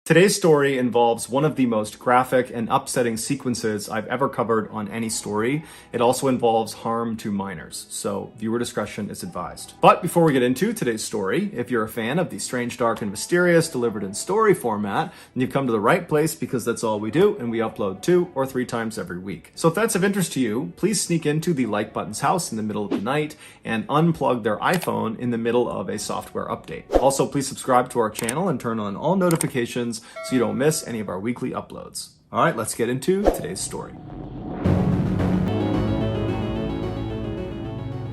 Today's story involves one of the most graphic and upsetting sequences I've ever covered on any story. It also involves harm to minors, so viewer discretion is advised. But before we get into today's story, if you're a fan of the strange, dark, and mysterious delivered in story format, then you've come to the right place because that's all we do, and we upload 2 or 3 times every week. So if that's of interest to you, please sneak into the like button's house in the middle of the night and unplug their iPhone in the middle of a software update. Also, please subscribe to our channel and turn on all notifications so you don't miss any of our weekly uploads. All right, let's get into today's story.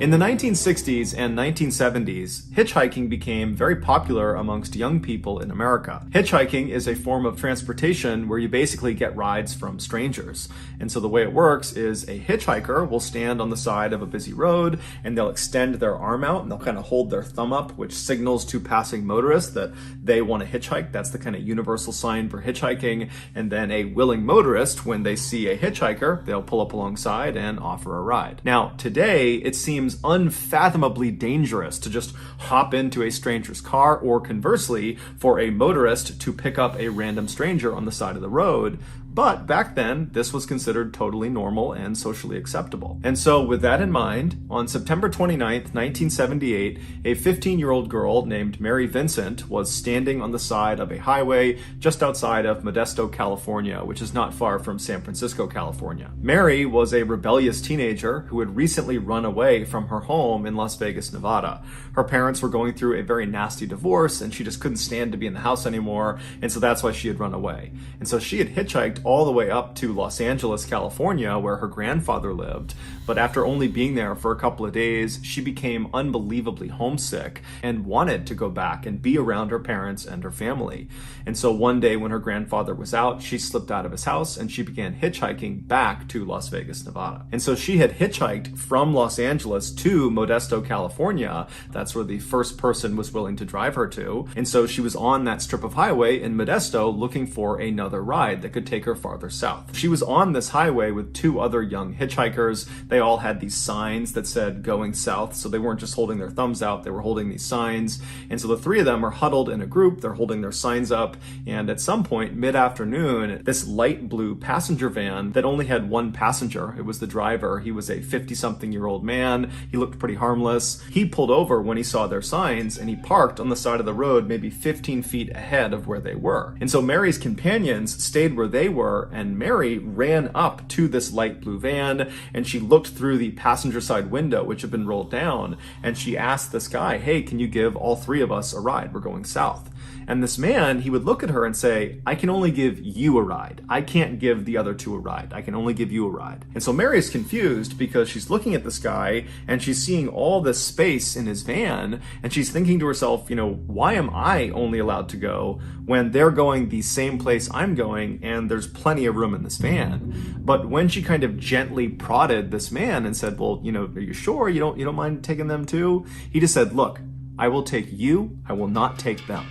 In the 1960s and 1970s, hitchhiking became very popular amongst young people in America. Hitchhiking is a form of transportation where you basically get rides from strangers. And so the way it works is a hitchhiker will stand on the side of a busy road and they'll extend their arm out and they'll kind of hold their thumb up, which signals to passing motorists that they want to hitchhike. That's the kind of universal sign for hitchhiking. And then a willing motorist, when they see a hitchhiker, they'll pull up alongside and offer a ride. Now, today, it seems unfathomably dangerous to just hop into a stranger's car, or conversely, for a motorist to pick up a random stranger on the side of the road. But back then, this was considered totally normal and socially acceptable. And so with that in mind, on September 29th, 1978, a 15-year-old girl named Mary Vincent was standing on the side of a highway just outside of Modesto, California, which is not far from San Francisco, California. Mary was a rebellious teenager who had recently run away from her home in Las Vegas, Nevada. Her parents were going through a very nasty divorce and she just couldn't stand to be in the house anymore, and so that's why she had run away. And so she had hitchhiked all the way up to Los Angeles, California, where her grandfather lived. But after only being there for a couple of days, she became unbelievably homesick and wanted to go back and be around her parents and her family. And so one day when her grandfather was out, she slipped out of his house and she began hitchhiking back to Las Vegas, Nevada. And so she had hitchhiked from Los Angeles to Modesto, California. That's where the first person was willing to drive her to. And so she was on that strip of highway in Modesto looking for another ride that could take her farther south. She was on this highway with 2 other young hitchhikers. They all had these signs that said going south, so they weren't just holding their thumbs out, they were holding these signs. And so the 3 of them are huddled in a group, they're holding their signs up, and at some point mid-afternoon, this light blue passenger van that only had 1 passenger, it was the driver, he was a 50-something-year-old man, he looked pretty harmless. He pulled over when he saw their signs and he parked on the side of the road maybe 15 feet ahead of where they were. And so Mary's companions stayed where they were, and Mary ran up to this light blue van and she looked through the passenger side window, which had been rolled down, and she asked this guy, "Hey, can you give all 3 of us a ride? We're going south." And this man, he would look at her and say, "I can only give you a ride. I can't give the other 2 a ride. I can only give you a ride." And so Mary is confused because she's looking at this guy and she's seeing all this space in his van and she's thinking to herself, why am I only allowed to go when they're going the same place I'm going and there's plenty of room in this van? But when she kind of gently prodded this man and said, "Well, are you sure you don't mind taking them too?" He just said, "Look, I will take you, I will not take them."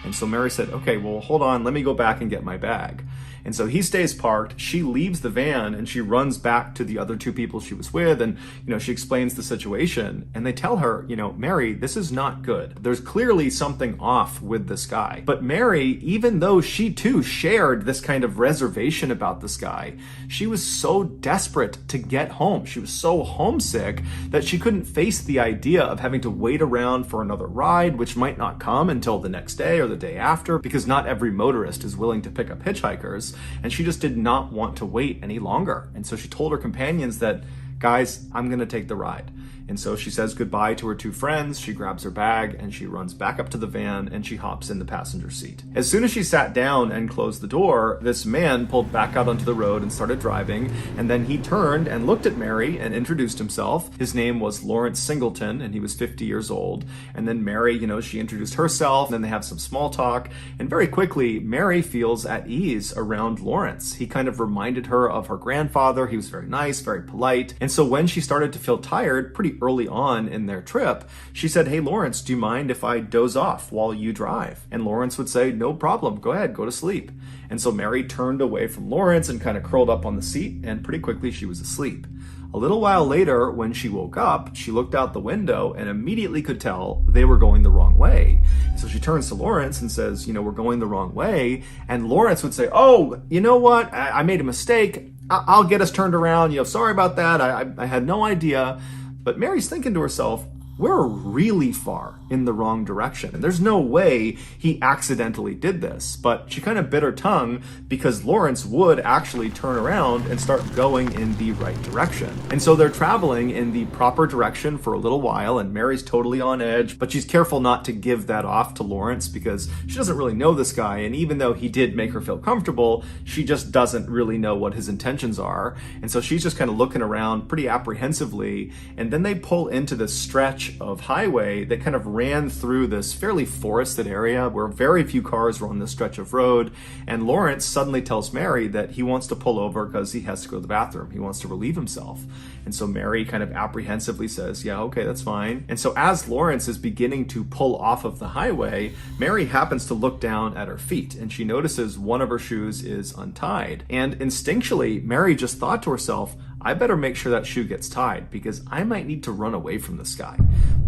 And so Mary said, "Okay, well, hold on, let me go back and get my bag." And so he stays parked, she leaves the van and she runs back to the other 2 people she was with and, she explains the situation and they tell her, "Mary, this is not good. There's clearly something off with this guy." But Mary, even though she too shared this kind of reservation about this guy, she was so desperate to get home. She was so homesick that she couldn't face the idea of having to wait around for another ride, which might not come until the next day or the day after, because not every motorist is willing to pick up hitchhikers. And she just did not want to wait any longer. And so she told her companions that, "Guys, I'm going to take the ride." And so she says goodbye to her 2 friends, she grabs her bag, and she runs back up to the van and she hops in the passenger seat. As soon as she sat down and closed the door, this man pulled back out onto the road and started driving, and then he turned and looked at Mary and introduced himself. His name was Lawrence Singleton, and he was 50 years old. And then Mary, she introduced herself, and then they have some small talk, and very quickly, Mary feels at ease around Lawrence. He kind of reminded her of her grandfather. He was very nice, very polite. And so when she started to feel tired, pretty early on in their trip, she said, "Hey, Lawrence, do you mind if I doze off while you drive?" And Lawrence would say, "No problem, go ahead, go to sleep." And so Mary turned away from Lawrence and kind of curled up on the seat, and pretty quickly she was asleep. A little while later, when she woke up, she looked out the window and immediately could tell they were going the wrong way. So she turns to Lawrence and says, we're going the wrong way. And Lawrence would say, oh, you know what? I made a mistake. I'll get us turned around. Sorry about that. I had no idea. But Mary's thinking to herself, we're really far in the wrong direction. And there's no way he accidentally did this. But she kind of bit her tongue because Lawrence would actually turn around and start going in the right direction. And so they're traveling in the proper direction for a little while, and Mary's totally on edge, but she's careful not to give that off to Lawrence because she doesn't really know this guy. And even though he did make her feel comfortable, she just doesn't really know what his intentions are. And so she's just kind of looking around pretty apprehensively. And then they pull into this stretch of highway that kind of ran through this fairly forested area where very few cars were on this stretch of road. And Lawrence suddenly tells Mary that he wants to pull over because he has to go to the bathroom. He wants to relieve himself. And so Mary kind of apprehensively says, yeah, okay, that's fine. And so as Lawrence is beginning to pull off of the highway, Mary happens to look down at her feet and she notices one of her shoes is untied. And instinctually, Mary just thought to herself, I better make sure that shoe gets tied because I might need to run away from this guy.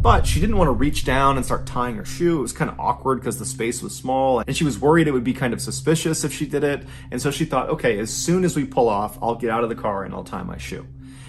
But she didn't want to reach down and start tying her shoe. It was kind of awkward because the space was small and she was worried it would be kind of suspicious if she did it. And so she thought, okay, as soon as we pull off, I'll get out of the car and I'll tie my shoe.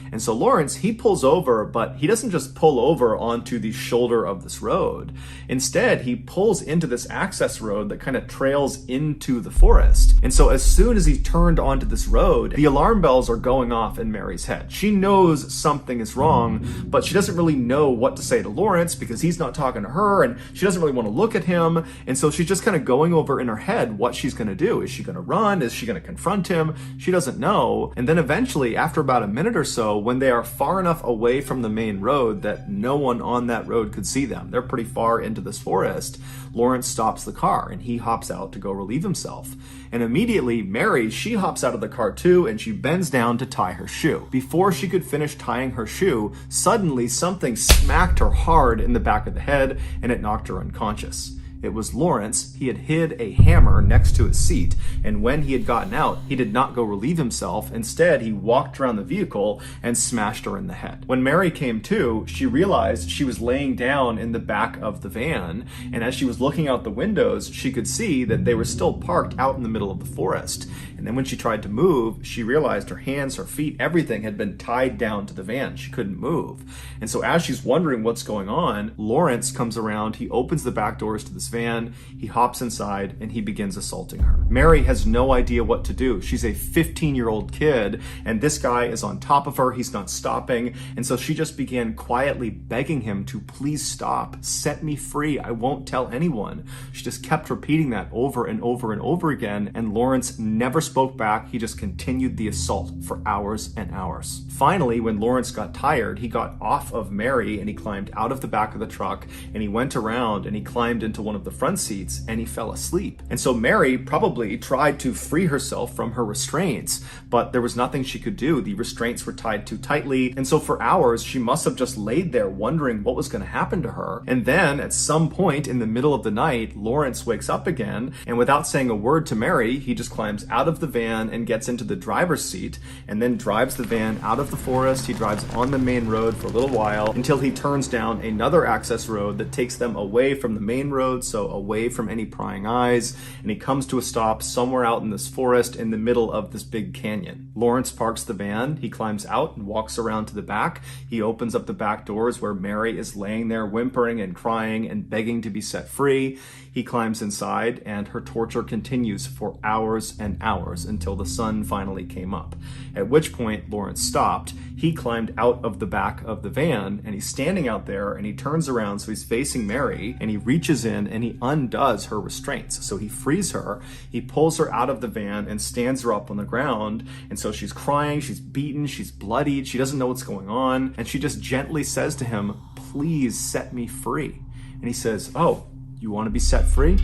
And so Lawrence, he pulls over, but he doesn't just pull over onto the shoulder of this road. Instead, he pulls into this access road that kind of trails into the forest. And so as soon as he turned onto this road, the alarm bells are going off in Mary's head. She knows something is wrong, but she doesn't really know what to say to Lawrence because he's not talking to her and she doesn't really want to look at him. And so she's just kind of going over in her head what she's going to do. Is she going to run? Is she going to confront him? She doesn't know. And then eventually, after about a minute or so, when they are far enough away from the main road that no one on that road could see them, they're pretty far into this forest, Lawrence stops the car and he hops out to go relieve himself. And immediately Mary, she hops out of the car too and she bends down to tie her shoe. Before she could finish tying her shoe, suddenly something smacked her hard in the back of the head and it knocked her unconscious. It was Lawrence. He had hid a hammer next to his seat, and when he had gotten out, he did not go relieve himself. Instead, he walked around the vehicle and smashed her in the head. When Mary came to, she realized she was laying down in the back of the van, and as she was looking out the windows, she could see that they were still parked out in the middle of the forest. And then when she tried to move, she realized her hands, her feet, everything had been tied down to the van. She couldn't move. And so as she's wondering what's going on, Lawrence comes around, he opens the back doors to this van, he hops inside, and he begins assaulting her. Mary has no idea what to do. She's a 15-year-old kid, and this guy is on top of her. He's not stopping. And so she just began quietly begging him to please stop, set me free. I won't tell anyone. She just kept repeating that over and over and over again, and Lawrence never spoke back. He just continued the assault for hours and hours. Finally, when Lawrence got tired, he got off of Mary and he climbed out of the back of the truck and he went around and he climbed into one of the front seats and he fell asleep. And so Mary probably tried to free herself from her restraints, but there was nothing she could do. The restraints were tied too tightly. And so for hours, she must have just laid there wondering what was going to happen to her. And then at some point in the middle of the night, Lawrence wakes up again, and without saying a word to Mary, he just climbs out of the van and gets into the driver's seat and then drives the van out of the forest. He drives on the main road for a little while until he turns down another access road that takes them away from the main road, so away from any prying eyes, and he comes to a stop somewhere out in this forest in the middle of this big canyon. Lawrence parks the van, he climbs out and walks around to the back. He opens up the back doors where Mary is laying there whimpering and crying and begging to be set free. He climbs inside and her torture continues for hours and hours until the sun finally came up, at which point Lawrence stopped. He climbed out of the back of the van and he's standing out there and he turns around, so he's facing Mary, and he reaches in and he undoes her restraints. So he frees her, he pulls her out of the van and stands her up on the ground. And so she's crying, she's beaten, she's bloodied, she doesn't know what's going on. And she just gently says to him, please set me free. And he says, oh, you want to be set free?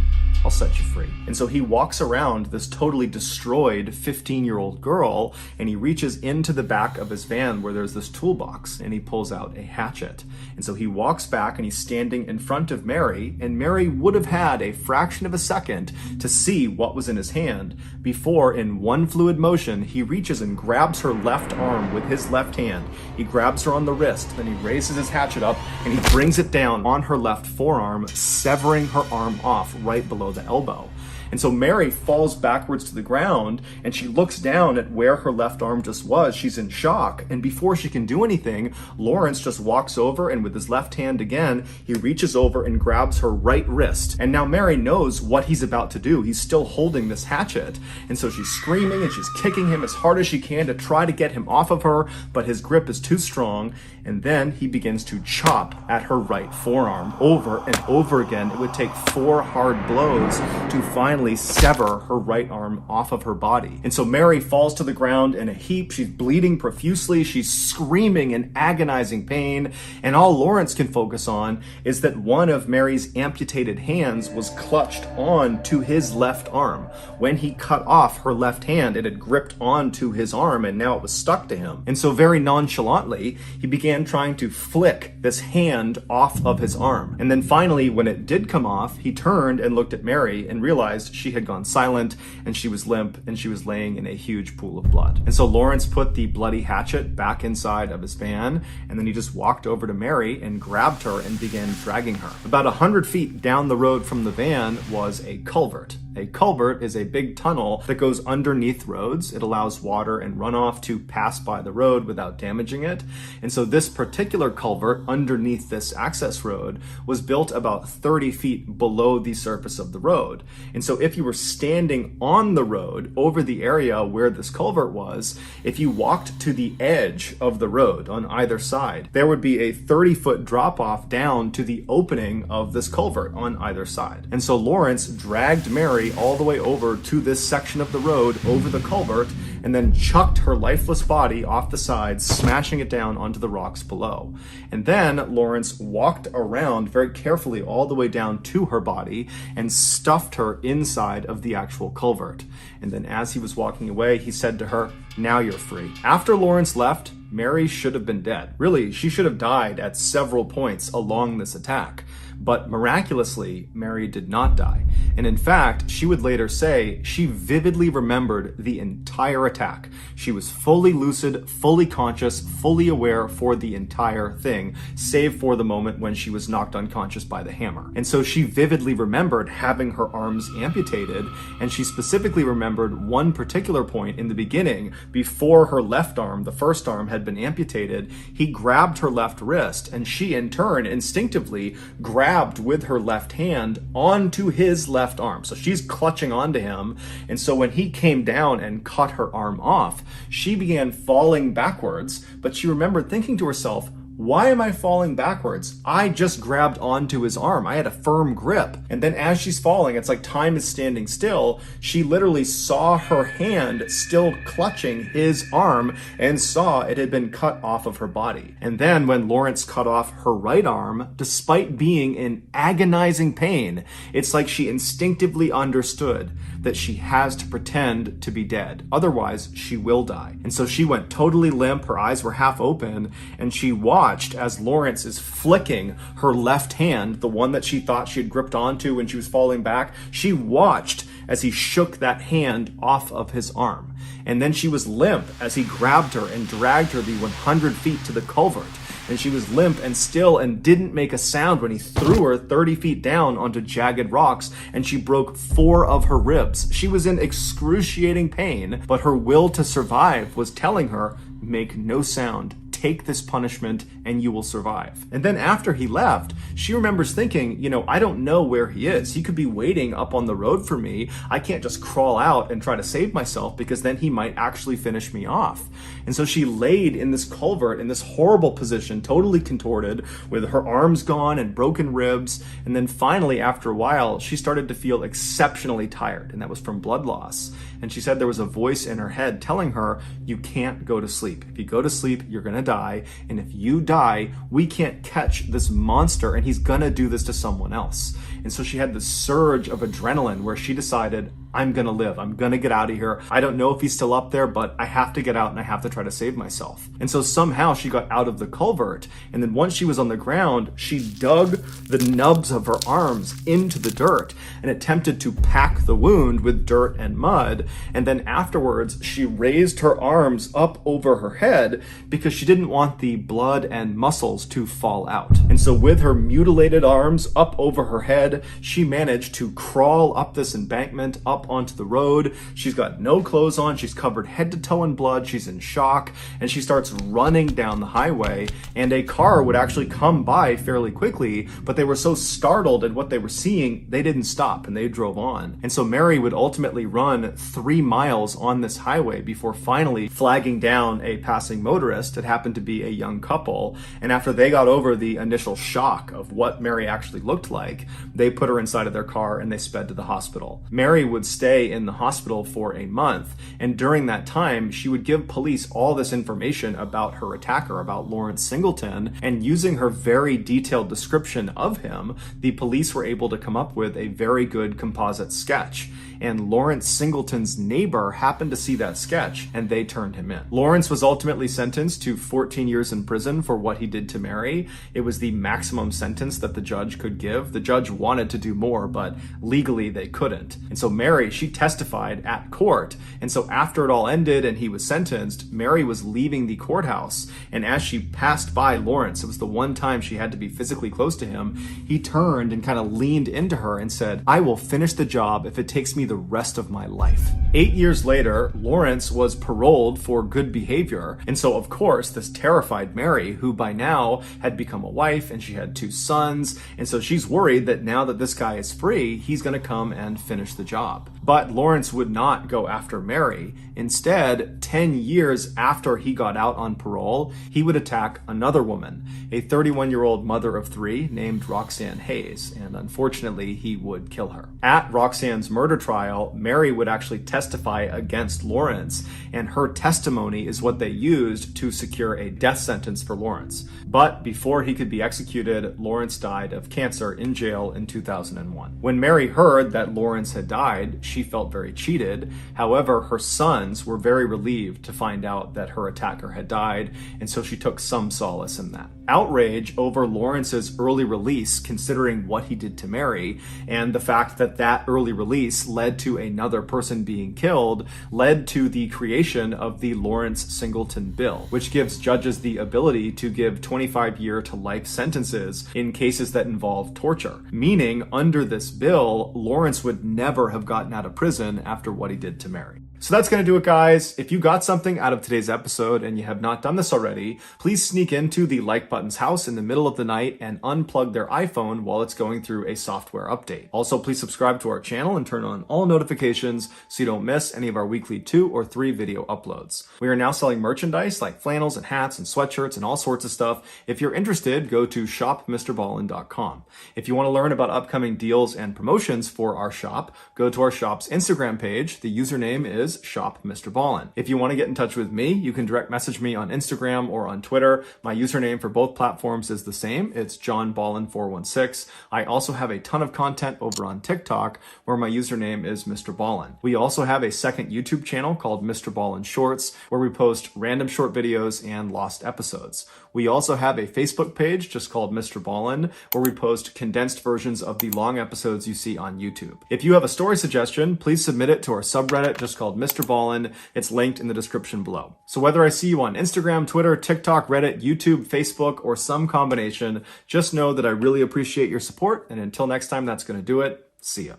I'll set you free. And so he walks around this totally destroyed 15-year-old girl, and he reaches into the back of his van where there's this toolbox, and he pulls out a hatchet. And so he walks back and he's standing in front of Mary, and Mary would have had a fraction of a second to see what was in his hand before, in one fluid motion, he reaches and grabs her left arm with his left hand. He grabs her on the wrist, then he raises his hatchet up and he brings it down on her left forearm, severing her arm off right below the elbow. And so Mary falls backwards to the ground and she looks down at where her left arm just was. She's in shock. And before she can do anything, Lawrence just walks over and with his left hand again, he reaches over and grabs her right wrist. And now Mary knows what he's about to do. He's still holding this hatchet. And so she's screaming and she's kicking him as hard as she can to try to get him off of her, but his grip is too strong. And then he begins to chop at her right forearm over and over again. It would take 4 hard blows to finally sever her right arm off of her body. And so Mary falls to the ground in a heap. She's bleeding profusely. She's screaming in agonizing pain. And all Lawrence can focus on is that one of Mary's amputated hands was clutched on to his left arm. When he cut off her left hand, it had gripped onto his arm and now it was stuck to him. And so very nonchalantly, he began trying to flick this hand off of his arm. And then finally, when it did come off, he turned and looked at Mary and realized she had gone silent and she was limp and she was laying in a huge pool of blood. And so Lawrence put the bloody hatchet back inside of his van, and then he just walked over to Mary and grabbed her and began dragging her. About 100 feet down the road from the van was a culvert. A culvert is a big tunnel that goes underneath roads. It allows water and runoff to pass by the road without damaging it. And so this particular culvert underneath this access road was built about 30 feet below the surface of the road. And so if you were standing on the road over the area where this culvert was, if you walked to the edge of the road on either side, there would be a 30-foot drop-off down to the opening of this culvert on either side. And so Lawrence dragged Mary all the way over to this section of the road over the culvert and then chucked her lifeless body off the side, smashing it down onto the rocks below. And then Lawrence walked around very carefully all the way down to her body and stuffed her inside of the actual culvert. And then as he was walking away, he said to her, "Now you're free." After Lawrence left, Mary should have been dead. Really, she should have died at several points along this attack. But miraculously, Mary did not die. And in fact, she would later say she vividly remembered the entire attack. She was fully lucid, fully conscious, fully aware for the entire thing, save for the moment when she was knocked unconscious by the hammer. And so she vividly remembered having her arms amputated, and she specifically remembered one particular point in the beginning, before her left arm, the first arm, had been amputated. He grabbed her left wrist, and she in turn instinctively grabbed with her left hand onto his left arm. So she's clutching onto him. And so when he came down and cut her arm off, she began falling backwards, but she remembered thinking to herself, why am I falling backwards? I just grabbed onto his arm. I had a firm grip. And then as she's falling, it's like time is standing still. She literally saw her hand still clutching his arm and saw it had been cut off of her body. And then when Lawrence cut off her right arm, despite being in agonizing pain, it's like she instinctively understood that she has to pretend to be dead. Otherwise, she will die. And so she went totally limp. Her eyes were half open, and she watched as Lawrence is flicking her left hand, the one that she thought she had gripped onto when she was falling back. She watched as he shook that hand off of his arm. And then she was limp as he grabbed her and dragged her the 100 feet to the culvert. And she was limp and still and didn't make a sound when he threw her 30 feet down onto jagged rocks, and she broke 4 of her ribs. She was in excruciating pain, but her will to survive was telling her, make no sound. Take this punishment and you will survive. And then after he left, she remembers thinking, I don't know where he is. He could be waiting up on the road for me. I can't just crawl out and try to save myself because then he might actually finish me off. And so she laid in this culvert in this horrible position, totally contorted, with her arms gone and broken ribs. And then finally, after a while, she started to feel exceptionally tired, and that was from blood loss. And she said there was a voice in her head telling her, you can't go to sleep. If you go to sleep, you're gonna die. And if you die, we can't catch this monster, and he's gonna do this to someone else. And so she had this surge of adrenaline where she decided, I'm gonna live. I'm gonna get out of here. I don't know if he's still up there, but I have to get out and I have to try to save myself. And so somehow she got out of the culvert. And then once she was on the ground, she dug the nubs of her arms into the dirt and attempted to pack the wound with dirt and mud. And then afterwards, she raised her arms up over her head because she didn't want the blood and muscles to fall out. And so with her mutilated arms up over her head, she managed to crawl up this embankment, up onto the road. She's got no clothes on. She's covered head to toe in blood. She's in shock, and she starts running down the highway, and a car would actually come by fairly quickly, but they were so startled at what they were seeing, they didn't stop and they drove on. And so Mary would ultimately run 3 miles on this highway before finally flagging down a passing motorist. It happened to be a young couple, and after they got over the initial shock of what Mary actually looked like, they put her inside of their car and they sped to the hospital. Mary would stay in the hospital for a month, and during that time she would give police all this information about her attacker, about Lawrence Singleton, and using her very detailed description of him, the police were able to come up with a very good composite sketch. And Lawrence Singleton's neighbor happened to see that sketch, and they turned him in. Lawrence was ultimately sentenced to 14 years in prison for what he did to Mary. It was the maximum sentence that the judge could give. The judge wanted to do more, but legally they couldn't. And so Mary, she testified at court. And so after it all ended and he was sentenced, Mary was leaving the courthouse. And as she passed by Lawrence, it was the one time she had to be physically close to him, he turned and kind of leaned into her and said, "I will finish the job if it takes me the rest of my life." 8 years later, Lawrence was paroled for good behavior. And so, of course, this terrified Mary, who by now had become a wife and she had 2 sons. And so she's worried that now that this guy is free, he's going to come and finish the job. But Lawrence would not go after Mary. Instead, 10 years after he got out on parole, he would attack another woman, a 31-year-old mother of 3 named Roxanne Hayes. And unfortunately, he would kill her. At Roxanne's murder trial, Mary would actually testify against Lawrence, and her testimony is what they used to secure a death sentence for Lawrence. But before he could be executed, Lawrence died of cancer in jail in 2001. When Mary heard that Lawrence had died, she felt very cheated. However, her sons were very relieved to find out that her attacker had died, and so she took some solace in that. Outrage over Lawrence's early release, considering what he did to Mary, and the fact that that early release led to another person being killed, led to the creation of the Lawrence Singleton Bill, which gives judges the ability to give 25-year to life sentences in cases that involve torture. Meaning, under this bill, Lawrence would never have gotten out of prison after what he did to Mary. So that's going to do it, guys. If you got something out of today's episode and you have not done this already, please sneak into the like button's house in the middle of the night and unplug their iPhone while it's going through a software update. Also, please subscribe to our channel and turn on all notifications so you don't miss any of our weekly 2 or 3 video uploads. We are now selling merchandise like flannels and hats and sweatshirts and all sorts of stuff. If you're interested, go to shopmrballin.com. If you want to learn about upcoming deals and promotions for our shop, go to our shop's Instagram page. The username is shopmrballin. If you want to get in touch with me, you can direct message me on Instagram or on Twitter. My username for both platforms is the same. It's johnballin416. I also have a ton of content over on TikTok where my username is Mr. Ballin. We also have a second YouTube channel called Mr. Ballin Shorts where we post random short videos and lost episodes. We also have a Facebook page just called Mr. Ballin where we post condensed versions of the long episodes you see on YouTube. If you have a story suggestion, please submit it to our subreddit just called Mr. Ballin. It's linked in the description below. So whether I see you on Instagram, Twitter, TikTok, Reddit, YouTube, Facebook, or some combination, just know that I really appreciate your support. And until next time, that's going to do it. See ya.